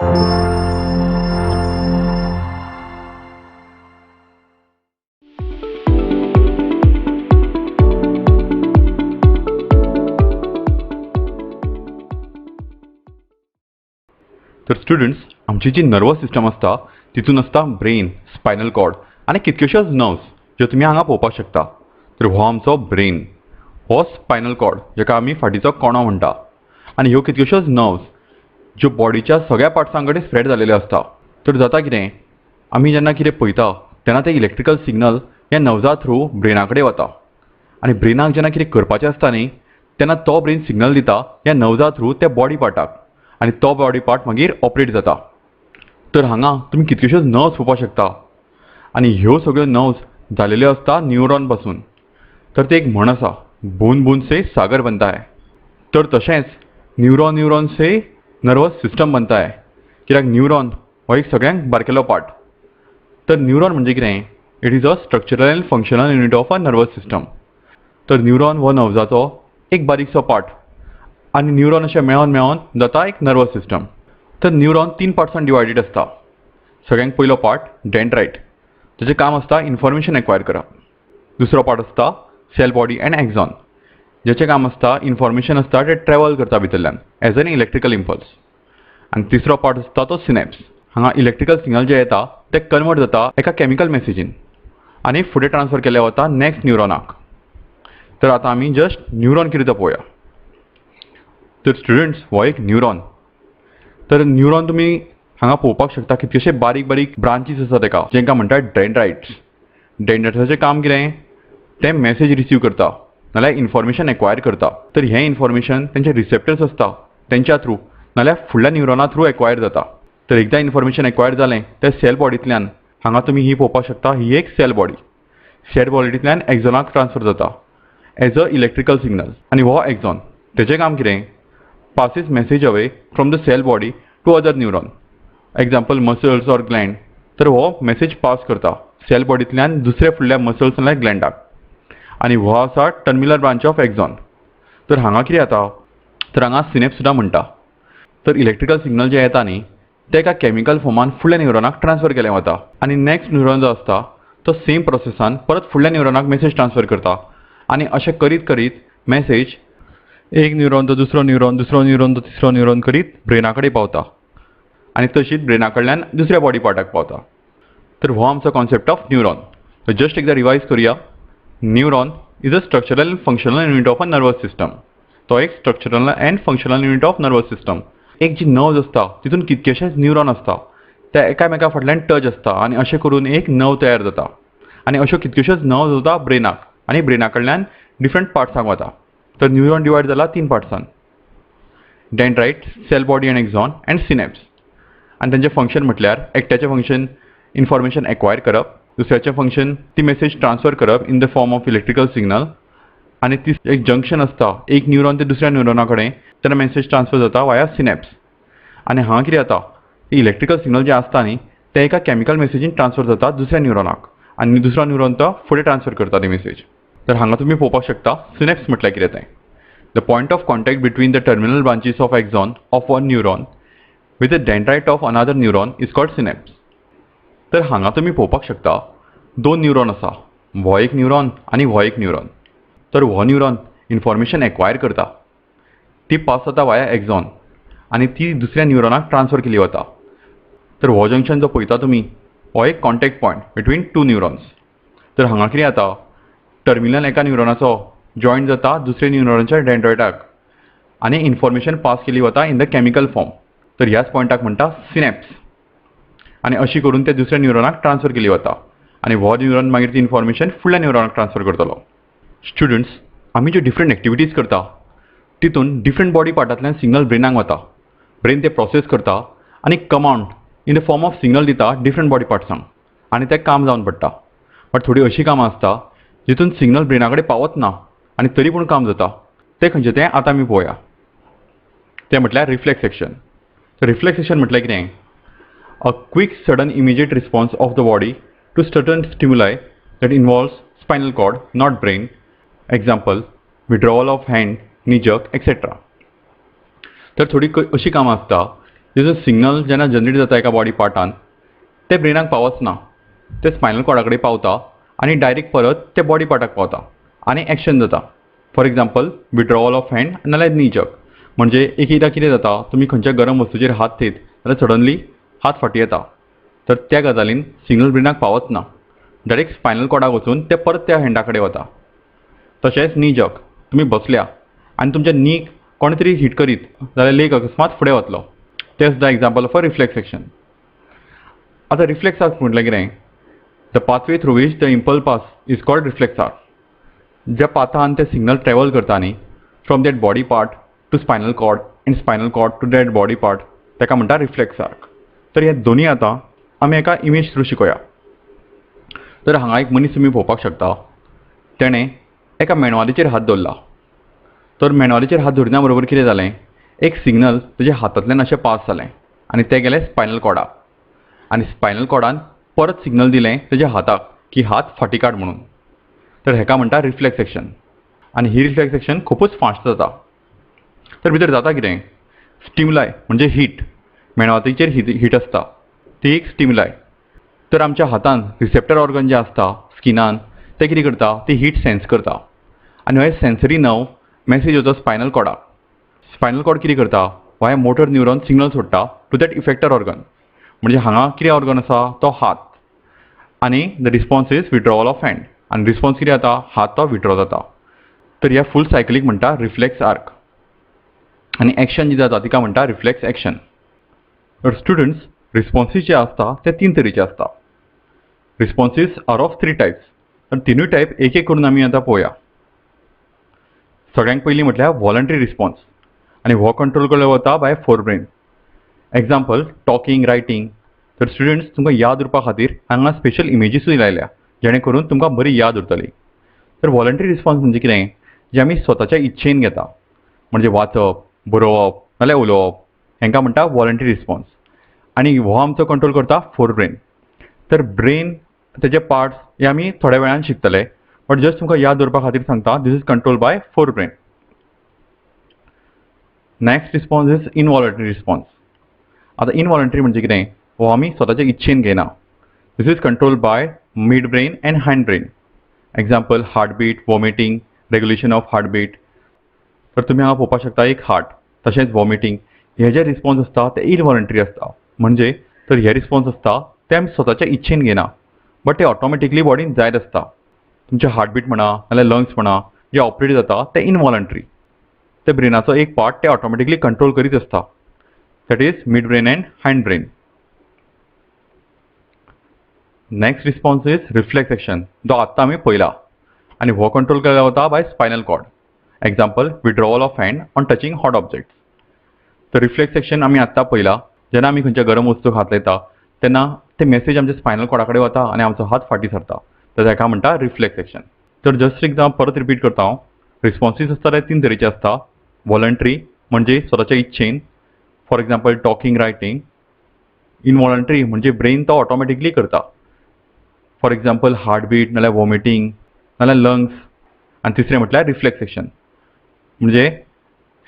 तर स्टुडंट्स, आमची जी nervous system आसता तितून आसता ब्रेन, स्पायनल कॉर्ड आनी कितक्योश्योच नर्व्स ज्यो तुमी हांगा पळोवपाक शकता. तर हो आमचो ब्रेन, हो स्पायनल कॉर्ड जाका आमी फाटीचो कणो म्हणटा, आनी ह्यो कितक्योश्योच नर्व्स ज्यो बॉडीच्या सगळ्या पार्ट्सां कडेन स्प्रेड जालेल्यो आसता. तर जाता कितें, आमी जेन्ना कितें पळयता तेन्ना ते इलेक्ट्रिकल सिग्नल ह्या नर्व्जा थ्रू ब्रेना कडेन वता, आनी ब्रेनाक जेन्ना कितें करपाचें आसता न्ही तेन्ना तो ब्रेन सिग्नल दिता ह्या नर्व्जा थ्रू त्या बॉडी पार्टाक, आनी तो बॉडी पार्ट मागीर ऑपरेट जाता. तर हांगा तुमी कितक्योश्योच नर्व्स पळोवपाक शकता, आनी ह्यो सगळ्यो नर्व्स जालेल्यो आसता न्यूरॉन पासून. तर ते एक म्हण आसा, बूंद बूंद से सागर बनता है. तर तशेंच न्यूरॉन न्यूरॉन से नर्वस सिस्टम बनता है, कित्याक न्यूरॉन हो एक सगळ्यांत बारकेलो पार्ट. तर न्यूरॉन म्हणजे कितें, it is a structural end functional unit of a nervous system. तर न्यूरॉन हो नर्वजाचो एक बारीकसो पार्ट, आनी न्यूरॉन अशें मेळोन मेळोन जाता एक नर्वस सिस्टम. तर न्यूरॉन 3 पार्ट्सान डिवायडेड आसता. सगळ्यांत पयलो पार्ट डेंड्राइट, ताचें काम आसता इन्फॉर्मेशन एक्वायर करप. दुसरो पार्ट आसता सेल बॉडी एंड एक्झॉन, जेचें काम आसता इन्फॉर्मेशन आसता तें ट्रॅव्हल करता भितरल्यान एज एन इलेक्ट्रिकल इम्पल्स. आनी तिसरो पार्ट आसता तो सिनेप्स. हांगा इलेक्ट्रिकल सिग्नल जे येता ते कन्वर्ट जाता एका केमिकल मेसेजीन, आनी फुडें ट्रान्सफर केले वता नेक्स्ट न्यूरॉनाक. तर आतां आमी जस्ट न्यूरॉन कितें तो पळोवया. तर स्टुडंट्स, हो एक न्यूरॉन. तर न्यूरॉन तुमी हांगा पळोवपाक शकता कितलेशे बारीक बारीक ब्रांचीस आसा तेका, जेंकां म्हणटात डेंड्राइट्स. डेंड्राइट्साचें काम कितें, ते मेसेज रिसीव करता नाल्यार इन्फॉर्मेशन एक्वायर करता. तर हें इन्फॉर्मेशन तेंचे रिसेप्टर्स आसता तेंच्या थ्रू नाल्यार फुडल्या न्यूरॉना थ्रू एक्वायर जाता. तर एकदां इन्फॉर्मेशन एक्वायर जालें ते सेल बॉडींतल्यान, हांगा तुमी ही पळोवपाक शकता, ही एक सेल बॉडी. सेल बॉडींतल्यान एक्झॉनाक ट्रान्सफर जाता एज अ इलेक्ट्रिकल सिग्नल. आनी हो एक्झॉन, तेजें काम कितें, passes message away from the cell body to other neuron, example muscles or gland. तर हो मेसेज पास करता सेल बॉडींतल्यान दुसऱ्या फुडल्या मसल्स नाल्यार ग्लँडाक, आनी हो आसा टर्मिनल ब्रांच ऑफ एक्झॉन. तर हांगा कितें जाता, तर हांगा सिनेप्स सुद्दां म्हणटा. तर इलेक्ट्रिकल सिग्नल जे येता न्ही ते एका केमिकल फॉर्मान फुडल्या न्यूरॉनाक ट्रान्सफर केलें वता, आनी नेक्स्ट न्यूरॉन जो आसता तो सेम प्रोसेसान परत फुडल्या न्यूरॉनाक मेसेज ट्रान्सफर करता, आनी अशें करीत करीत मेसेज एक न्यूरॉन तो दुसरो न्यूरॉन, दुसरो न्यूरॉन तो तिसरो न्यूरॉन करीत ब्रेना कडेन पावता, आनी तशीच ब्रेना कडल्यान दुसऱ्या बॉडी पार्टाक पावता. तर हो आमचो कॉन्सेप्ट ऑफ न्यूरॉन. तर जस्ट एकदां रिवायज करुया. Neuron is a structural end functional unit of a nervous system. तो एक structural end functional unit of nervous system. एक जी नर्व्स आसता तितून कितकेशेच न्यूरॉन आसता, ते एकामेका फाटल्यान टच आसता, आनी अशें करून एक नर्व तयार जाता, आनी अश्यो कितक्योश्योच नर्व्स वता ब्रेनाक, आनी ब्रेना कडल्यान डिफरंट पार्ट्सांक वता. तर न्यूरॉन डिवायड जाला 3 पार्ट्सान, dendrite, cell body and axon and synapse. आनी तांचें फंक्शन म्हटल्यार एकट्याचें फंक्शन इन्फॉर्मेशन एक्वायर करप, दुसऱ्याचें फंक्शन ती मेसेज ट्रान्सफर करप in the form of electrical signal, आनी ती एक जंक्शन आसता एक न्यूरॉन ते दुसऱ्या न्यूरॉना कडेन, तेन्ना मेसेज ट्रान्सफर जाता वाया सिनेप्स. आनी हांगा कितें जाता, इलेक्ट्रिकल सिग्नल जे आसता न्ही ते एका केमिकल मेसेजीन ट्रान्सफर जाता दुसऱ्या न्यूरॉनाक, आनी दुसरो न्यूरॉन तो फुडें ट्रान्सफर करता ती मेसेज. तर हांगा तुमी पळोवपाक शकता सिनेप्स म्हटल्यार कितें तें. The point of contact between the terminal branches of axon of one neuron with the dendrite of another neuron is called synapse. तर हांगा तुमी पळोवपाक शकता 2 न्यूरॉन आसा, हो एक न्यूरॉन आनी हो एक न्यूरॉन. तर हो न्यूरॉन इन्फॉर्मेशन एक्वायर करता, ती पास जाता वाया एक्झॉन, आनी ती दुसऱ्या न्यूरॉनाक ट्रान्सफर केली वता. तर हो जंक्शन जो पळयता तुमी हो एक कॉन्टॅक्ट पॉयंट बिटवीन 2 न्यूरॉन्स. तर हांगा कितें जाता, टर्मिनल एका न्यूरॉनाचो जॉयंट जाता दुसऱ्या न्यूरॉनाच्या डेंड्राइटाक, आनी इन्फॉर्मेशन पास केली वता इन द केमिकल फॉर्म. तर ह्याच पॉयंटाक म्हणटा सिनेप्स, आनी अशी करून ते दुसऱ्या न्यूरॉनाक ट्रान्सफर केली वता, आनी हो न्यूरॉन मागीर ती इन्फॉर्मेशन फुडल्या न्यूरॉनाक ट्रान्सफर करतलो. स्टुडंट्स, आमी ज्यो डिफरंट एक्टिविटीज करता तितून डिफरंट बॉडी पार्टांतल्यान सिग्नल ब्रेनाक वता, ब्रेन ते प्रोसेस करता, आनी command in the form of signal दिता डिफरंट बॉडी पार्ट्सांक, आनी तें काम जावन पडटा. बट थोडी अशी कामां आसता जितून सिग्नल ब्रेना कडेन पावत ना आनी तरी पूण काम जाता. तें खंयचें तें आतां आमी पळोवया. तें म्हटल्यार रिफ्लेक्स एक्शन. तर रिफ्लेक्स एक्शन म्हटल्यार कितें, a quick sudden immediate response of the body to certain stimuli that involves spinal cord not brain, example withdrawal of hand, knee jerk etcetera. तर थोडी अशी कामां आसता जो सिग्नल जेन्ना जनरेट जाता एका बॉडी पार्टान ते ब्रेनाक पावच ना, ते स्पायनल कॉर्डा कडेन पावता आनी डायरेक्ट परत ते बॉडी पार्टाक पावता आनी एक्शन जाता. For example withdrawal of hand नाल्यार नी जर्क. म्हणजे एकदां कितें जाता, तुमी खंयच्या गरम वस्तूचेर हात थेयत जाल्यार सडनली हात फाटी येता. तर त्या गजालीन सिग्नल ब्रेनाक पावच ना, डायरेक्ट स्पायनल कॉर्डाक वचून ते परत त्या हँडा कडेन वता. तशेंच नी जर्क. तुमी बसल्या आनी तुमच्या नीक कोणे तरी हीट करीत जाल्यार लेग अकस्मात फुडें वतलो. ते सुद्दां example of a reflex action. आतां रिफ्लेक्स आर्क म्हटल्यार कितें? The pathway through which the impulse pass is called reflex arc. ज्या पाथान ते सिग्नल ट्रॅव्हल करता न्ही, from that body part to spinal cord and spinal cord to that body part, ताका म्हणटा रिफ्लेक्स आर्क. तर हे दोनी आतां आमी एका इमेज थ्रू शिकोया. तर हांगा एक मनीस तुमी पळोवपाक शकता. तेणें एका मेणवालीचेर हात दवरला. तर मेणवालीचेर हात धरना बरोबर कितें जालें, एक सिग्नल तेज्या हातांतल्यान अशें पास जालें आनी तें गेलें स्पायनल कॉर्डाक. आनी स्पायनल कॉर्डान परत सिग्नल दिलें तेज्या हाताक की हात फाटी काड म्हणून. तर हेका म्हणटा रिफ्लेक्स एक्शन. आनी ही रिफ्लेक्स एक्शन खूबच फास्ट जाता. तर भितर जाता कितें, स्टिमुलाय म्हणजे हीट, मेणवातीचेर हीट आसता ती एक स्टिमुलाय. तर आमच्या हातान रिसेप्टर ऑर्गन जे आसता स्किनान ते कितें करता, ती हीट सेन्स करता आनी हो सेन्सरी नर्व मॅसेज वता स्पायनल कॉर्डाक. स्पायनल कॉर्ड कितें करता, हो मोटर न्यूरॉन सिग्नल सोडटा टू दॅट इफेक्टर ऑर्गन. म्हणजे हांगा कितें ऑर्गन आसा, तो हात. आनी the response is withdrawal of hand. आनी रिस्पॉन्स कितें जाता, हात तो विड्रॉ जाता. तर ह्या फूल सायकलीक म्हणटा रिफ्लेक्स आर्क. आनी एक्शन जी जाता तिका म्हणटा रिफ्लेक्स एक्शन. तर स्टुडंट्स, रिस्पॉन्सीस जे आसता ते 3 तरेचे आसता. रिस्पॉन्सीस आर ऑफ 3 टायप्स. तर तिनूय टायप एक एक करून आमी आतां पळोवया. सगळ्यांत पयलीं म्हटल्यार वॉलंटरी रिस्पॉन्स. आनी हो कंट्रोल केल्लो वता by forebrain. Example talking, writing. तर स्टुडंट्स, तुमकां याद उरपा खातीर हांगा स्पेशल इमेजीसूय लायल्या जेणे करून तुमकां बरी याद उरतली. तर वॉलंटरी रिस्पॉन्स म्हणजे कितें, जे आमी स्वताच्या इच्छेन घेता. म्हणजे वाचप, बरोवप नाल्यार उलोवप, हांकां म्हणटा वॉलंटरी रिस्पॉन्स. आनी हो आमचो कंट्रोल करता फोरब्रेन. तर ब्रेन तेजे पार्ट्स हे आमी थोड्या वेळान शिकतले, बट जस्ट तुमकां याद दवरपा खातीर सांगता, this is control by forebrain. Next response is involuntary response. आतां इनवॉलंटरी म्हणजे कितें, हो आमी स्वताच्या इच्छेन घेना. This is control by mid brain and hand brain. Example heartbeat, vomiting, regulation of heartbeat. तर तुमी हांगा पळोवपाक शकता एक हार्ट, तशेंच वॉमिटिंग. हे जे रिस्पॉन्स आसता ते इनवॉलंटरी आसता. म्हणजे तर हे रिस्पॉन्स आसता ते आमी स्वताच्या इच्छेन घेना, बट ते ऑटोमॅटिकली बॉडीन जायत आसता. तुमचे हार्टबीट म्हणा नाल्यार लंग्स म्हणा जे ऑपरेट जाता ते इनवॉलंटरी. ते ब्रेनाचो एक पार्ट ते ऑटोमॅटिकली कंट्रोल करीत आसता. That is mid brain and hand brain. Next response is reflex action, जो आत्तां आमी पळयला. आनी हो कंट्रोल केल्लो वता by spinal cord. Example withdrawal of hand on touching hot objects. तर रिफ्लेक्स एक्शन आमी आत्तां पळयला. जेन्ना आमी खंयच्या गरम वस्तूक हात लायता तेन्ना ते मेसेज आमच्या स्पायनल कॉर्डा कडेन वता आनी आमचो हात फाटी सरता. तर ताका म्हणटा रिफ्लेक्स एक्शन. तर जस्ट एकदां परत रिपीट करता हांव. रिस्पॉन्सीस आसता ते 3 तरेचे आसता. वॉलंटरी म्हणजे स्वताच्या इच्छेन, for example talking, writing. Involuntary म्हणजे ब्रेन तो ऑटोमॅटिकली करता. फॉर एग्जाम्पल हार्टबीट नाल्यार वॉमिटिंग नाल्यार लंग्स. आनी तिसरें म्हटल्यार रिफ्लेक्स एक्शन. म्हणजे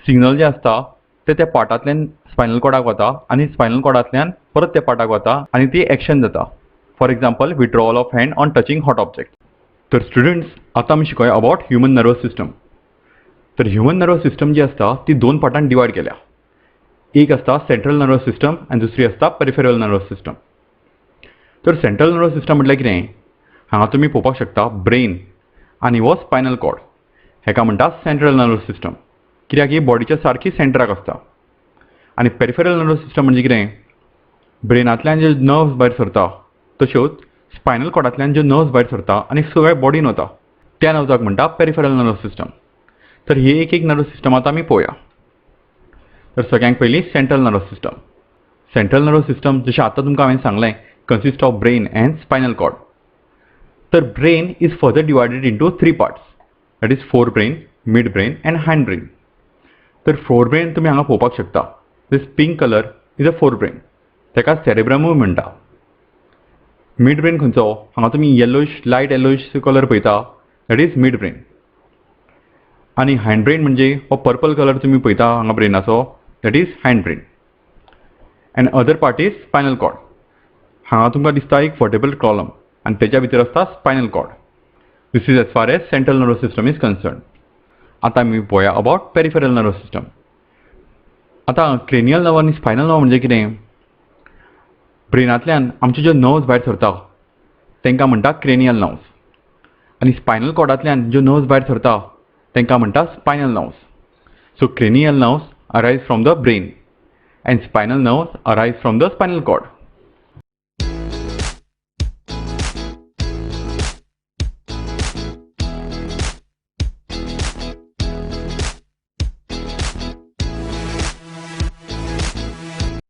सिग्नल जे आसता ते त्या पार्टांतल्यान स्पायनल कॉर्डाक वता आनी स्पायनल कॉर्डांतल्यान परत त्या पार्टाक वता आनी ती एक्शन जाता. For example withdrawal of hand on touching hot object. तर स्टुडंट्स, आतां आमी शिकोया अबाउट ह्युमन नर्वस सिस्टम. तर ह्युमन नर्वस सिस्टम जी आसता ती 2 पार्टांत डिवायड केल्या. एक आसता सेंट्रल नर्वस सिस्टम आनी दुसरी आसता पेरिफेरल नर्वस सिस्टम. तर सेंट्रल नर्वस सिस्टम म्हटल्यार कितें, हांगा तुमी पळोवपाक शकता ब्रेन आनी हो स्पायनल कॉर्ड. हेका म्हणटा सेंट्रल नर्वस सिस्टम, कित्याक ही बॉडीच्या सारकी सेंटराक आसता. आनी पेरिफेरल नर्वस सिस्टम म्हणजे कितें, ब्रेनांतल्यान जे नर्व्स भायर सरता तश्योच स्पायनल कॉर्डांतल्यान ज्यो नर्व्स भायर सरता आनी सगळ्या बॉडीन वता त्या नर्व्साक म्हणटा पेरिफेरल नर्वस सिस्टम. तर ही एक एक नर्वस सिस्टम आतां आमी पळोवया. तर सगळ्यांत पयलीं central nervous system. Central nervous system जशें आतां तुमकां हांवें सांगलें consist of brain and spinal cord. तर brain is further divided into 3 parts, that is forebrain, mid brain and hand brain. तर फोरब्रेन तुमी हांगा पळोवपाक शकता. This pink colour is a forebrain, ताका सेरेब्रमूय म्हणटा. मिड ब्रेन खंयचो, हांगा तुमी येलोइश, लायट येलोइश कलर पळयता, दॅट इज मिड ब्रेन. आनी हँड ब्रेन म्हणजे हो पर्पल कलर तुमी पळयता हांगा ब्रेनाचो, that is hind brain. And other part is spinal cord. हांगा तुमकां दिसता एक वर्टेबल कॉलम आनी तेच्या भितर आसता spinal cord. This is as far as central nervous system is concern. आतां आमी पळोवया अबाउट पेरिफेरल नर्वस सिस्टम. आतां क्रेनियल नर्व आनी स्पायनल नर्व म्हणजे कितें? ब्रेनांतल्यान आमचे ज्यो नर्व्स भायर सरता तांकां म्हणटा क्रेनियल नर्व्स आनी स्पायनल कॉर्डांतल्यान ज्यो नर्व्स भायर सरता तांकां म्हणटा spinal nerves. So cranial nerves arise from the brain and spinal nerves arise from the spinal cord.